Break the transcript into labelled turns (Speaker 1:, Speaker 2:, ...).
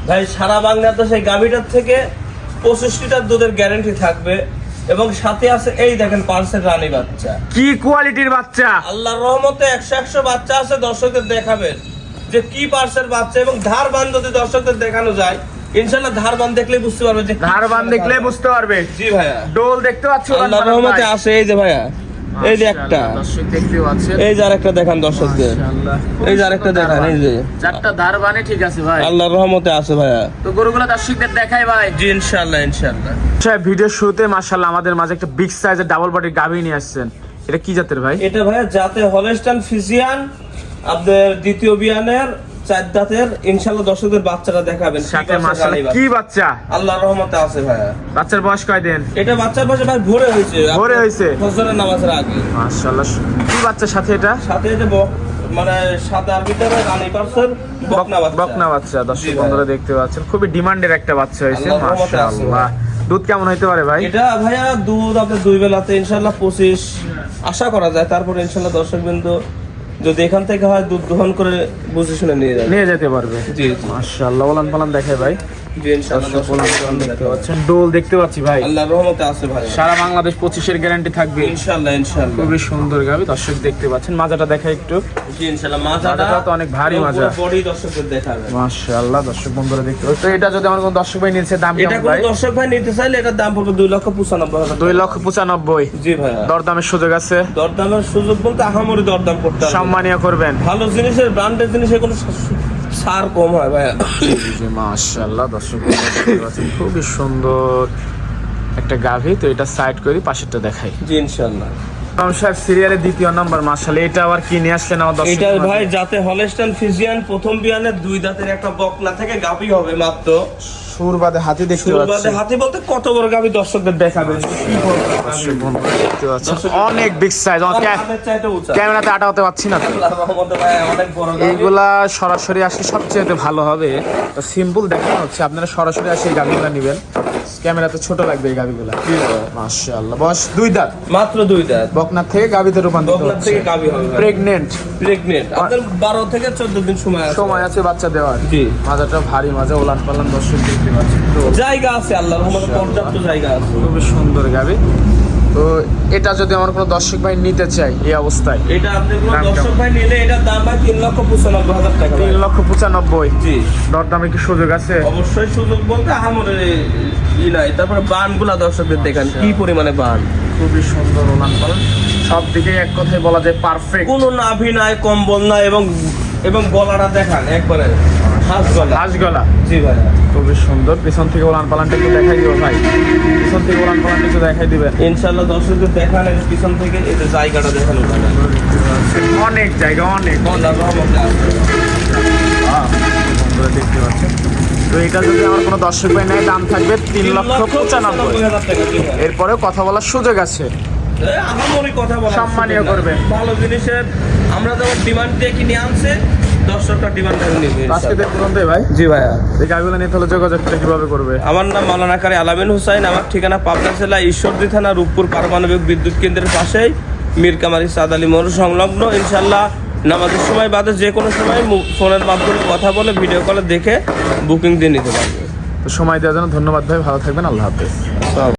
Speaker 1: ভাই সারা বাংলাদেশে এই গাভীটার থেকে 25 লিটার দুধের গ্যারান্টি থাকবে এবং সাথে আছে এই দেখেন পার্সেল রানী বাচ্চা।
Speaker 2: কি কোয়ালিটির বাচ্চা!
Speaker 1: আল্লাহর রহমতে 100 বাচ্চা আছে, দর্শকদের দেখাবেন যে কি পার্সেল বাচ্চা। এবং ধারবান যদি দর্শকদের দেখানো যায়, ইনশাআল্লাহ ধারবান দেখলেই বুঝতে পারবে যে
Speaker 2: ধারবান দেখলেই বুঝতে পারবে।
Speaker 1: জি ভাইয়া,
Speaker 2: ডোল দেখতে পাচ্ছ
Speaker 1: আল্লাহর রহমতে আছে। এই যে ভাইয়া, এই যে একটা,
Speaker 2: দর্শক দেখতে পাচ্ছেন,
Speaker 1: এই যে আরেকটা দেখান দর্শকদের, এই যে আরেকটা দেখান, এই যে
Speaker 2: চারটা ধারবানে ঠিক আছে ভাই,
Speaker 1: আল্লাহর রহমতে আছে ভাইয়া।
Speaker 2: তো গরুগুলো দর্শকদের দেখাই ভাই।
Speaker 1: জি ইনশাআল্লাহ ইনশাআল্লাহ।
Speaker 2: ভিডিও শুরুতে মাশাআল্লাহ আমাদের মাঝে একটা বিগ সাইজের ডাবল বডির গাভী নিয়ে আসছেন। এটা কি জাতের ভাই?
Speaker 1: এটা ভাইয়া জাতে হলস্টাইন ফ্রিজিয়ান, আপনাদের দ্বিতীয় বিয়ানের 4 দাঁতের। ইনশাআল্লাহ দর্শকদের বাচ্চাটা দেখাবেন
Speaker 2: সাথে মাশাআল্লাহ কি বাচ্চা!
Speaker 1: আল্লাহর রহমতে আছে ভাইয়া।
Speaker 2: বাচ্চার বয়স কয় দিন?
Speaker 1: এটা বাচ্চার বয়স ভাই ভোরে হয়েছে,
Speaker 2: ভোরে হয়েছে
Speaker 1: ফজরের নামাজের আগে।
Speaker 2: মাশাআল্লাহ। কি বাচ্চার সাথে এটা?
Speaker 1: সাথে এটা মানে সাদার ভিতরে রানী পার্সেল বকনা বাচ্চা।
Speaker 2: বকনা বাচ্চা দর্শক
Speaker 1: জি ভাই।
Speaker 2: বন্ধুরা দেখতে পাচ্ছেন, খুবই ডিমান্ডের একটা বাচ্চা হয়েছে
Speaker 1: আল্লাহর রহমতে আছে
Speaker 2: মাশাআল্লাহ। দুধ কেমন হইতে পারে ভাই?
Speaker 1: এটা ভাইয়া দুধ আপনার 2 বেলাতে ইনশাআল্লাহ 25 আশা করা যায়। তারপর ইনশাআল্লাহ দর্শকবৃন্দ যদি এখান থেকে হয় দুধ গ্রহণ করে বুঝে শুনে নিয়ে
Speaker 2: যেতে পারবে।
Speaker 1: জি
Speaker 2: মাশাআল্লাহ। ওলান পালান দেখায় ভাই।
Speaker 1: জি ইনশাআল্লাহ
Speaker 2: দেখতে পাচ্ছেন, ডোল দেখতে পাচ্ছি ভাই।
Speaker 1: আল্লাহর রহমতে আছে ভাই।
Speaker 2: সারা বাংলাদেশ 25-এর গ্যারান্টি থাকবে
Speaker 1: ইনশাআল্লাহ ইনশাআল্লাহ।
Speaker 2: খুবই সুন্দর গাভী দর্শক দেখতে পাচ্ছেন। মাজাটা দেখাই একটু।
Speaker 1: জি ইনশাআল্লাহ। মাজাটা
Speaker 2: তো অনেক ভারী মাজা,
Speaker 1: বডি দর্শকদের দেখাবে
Speaker 2: মাশাআল্লাহ। দর্শক বন্ধুরা দেখতে পাচ্ছেন। তো এটা যদি আমার কোন দর্শক ভাই নিচ্ছে, দাম
Speaker 1: এটা
Speaker 2: কেমন
Speaker 1: কোন
Speaker 2: ভাই?
Speaker 1: দর্শক ভাই নিতে চাইলে এটার দাম পড়বে 2,95,000।
Speaker 2: 2,95,000।
Speaker 1: জি ভাই।
Speaker 2: দরদামের সুযোগ আছে?
Speaker 1: দরদামের সুযোগ বলতে আহামরি দরদাম করতে হবে।
Speaker 2: সম্মানীয় করবেন।
Speaker 1: ভালো জিনিসের ব্র্যান্ডের জিনিসে কোনো ছাড় কম হয় ভাই।
Speaker 2: জি মাশাআল্লাহ। দর্শক বন্ধুরা দেখতে পাচ্ছেন, খুবই সুন্দর একটা গাভী। তো এটা সাইড করি, পাশেরটা দেখাই।
Speaker 1: জি ইনশাআল্লাহ।
Speaker 2: সাহেব সিরিয়ালের 2য় নাম্বার মাশাআল্লাহ। এটা আবার কি নিয়ে আসলেন আমার দর্শক?
Speaker 1: এটা ভাই জাতে হলস্টাইন ফ্রিজিয়ান, প্রথম বিয়ানের 2 দাঁতের একটা বকনা থেকে গাভী হবে মাত্র।
Speaker 2: সুরবাদে হাতি দেখতে
Speaker 1: শুরুবাদে
Speaker 2: পাচ্ছেন।
Speaker 1: হাতি বলতে কত বড় গাভী দর্শকদের দেখাবেন।
Speaker 2: দর্শক বন্ধুরা দেখতে পাচ্ছেন, অনেক বিগ সাইজ।
Speaker 1: আমাদের চাইতে উঁচা।
Speaker 2: ক্যামেরাতে আটাতে পাচ্ছি না তো।
Speaker 1: আল্লাহর রহমতে ভাই অনেক বড় গাভী।
Speaker 2: এইগুলা সরাসরি আসলে সবচেয়ে ভালো হবে। তো সিম্পল দেখানো হচ্ছে, আপনারা সরাসরি আসে এই গাভীগুলা নেবেন। ক্যামেরাতে ছোট লাগবে এই গাভীগুলা। মাশাআল্লাহ। বয়স 2 দাঁত,
Speaker 1: মাত্র 2 দাঁত।
Speaker 2: বকনার থেকে গাভীতে রূপান্তরিত
Speaker 1: বকনা
Speaker 2: হচ্ছে।
Speaker 1: থেকে গাভী হবে।
Speaker 2: প্রেগন্যান্ট।
Speaker 1: আপনাদের 12 থেকে 14 দিন সময় আছে।
Speaker 2: বাচ্চা দেওয়ার।
Speaker 1: জি।
Speaker 2: মাজাটা ভারী মাজা, ওলান পালান দর্শক দেখতে পাচ্ছেন। তো
Speaker 1: জায়গা আছে, আল্লাহর রহমতে পর্যাপ্ত জায়গা আছে।
Speaker 2: খুবই সুন্দর গাভী। তো এটা যদি আমার কোনো দর্শক ভাই নিতে চাই এই অবস্থায়,
Speaker 1: এটা আপনি কোনো
Speaker 2: দাম
Speaker 1: দর্শক
Speaker 2: কেমন?
Speaker 1: ভাই নিলে এটার দাম ভাই 3,95,000 টাকা।
Speaker 2: 3,95,000।
Speaker 1: জি।
Speaker 2: দরদামে কি সুযোগ আছে?
Speaker 1: অবশ্যই সুযোগ বলতে আহামরি নাই। তারপরে বানগুলা দর্শকদের দেখেন কি পরিমাণে বান।
Speaker 2: খুবই সুন্দর ওলান পালান, সব দিকে এক কথায় বলা যায় পারফেক্ট।
Speaker 1: কোনো নাভি নাই, কম্বল নাই, এবং গলাটা দেখান একবারে হাঁস গলা।
Speaker 2: হাঁস গলা।
Speaker 1: জি ভাই।
Speaker 2: খুবই সুন্দর। পিছন থেকে ওলান পালানটা একটু দেখাই দিব ভাই। পিছন থেকে ওলান পালানটা একটু দেখাই দিবেন।
Speaker 1: ইনশাআল্লাহ দর্শকদের দেখান, এই যে পিছন থেকে এই যে জায়গাটা দেখানো যাবে।
Speaker 2: অনেক জায়গা, অনেক
Speaker 1: আল্লাহর রহমতে আছে।
Speaker 2: বন্ধুরা দেখতে পাচ্ছেন। তো এটা যদি আমার কোনো দর্শক ভাই নেয়, দাম থাকবে 3,95,000।
Speaker 1: 3,95,000 টাকা। জি ভাই।
Speaker 2: এরপরেও কথা বলার সুযোগ আছে।
Speaker 1: আহামরি কথা বলা
Speaker 2: সম্মানীয় করবেন।
Speaker 1: ভালো জিনিসের আমরা যেমন ডিমান্ড দিয়ে কিনে আনছে, দর্শকটা ডিমান্ড করে নিবে।
Speaker 2: আজকে দেখুন ভাই।
Speaker 1: জি ভাইয়া।
Speaker 2: এই গাড়িগুলো নিতে হলে যোগাযোগটা কিভাবে করবে?
Speaker 1: আমার নাম মাওলানা কারি আলামিন হুসাইন। আমার ঠিকানা পাবনা জেলা ঈশ্বরদী থানা রূপপুর পারমাণবিক বিদ্যুৎ কেন্দ্রের পাশেই মীরকামারি সাদ আলী মোড় সংলগ্ন। ইনশাআল্লাহ নামাজের সময় বাদে যে কোনো সময় ফোনের মাধ্যমে কথা বলে ভিডিও কলে দেখে বুকিং দিয়ে নিতে পারবে।
Speaker 2: তো সময় দেওয়ার জন্য ধন্যবাদ ভাই, ভালো থাকবেন, আল্লাহ হাফেজ।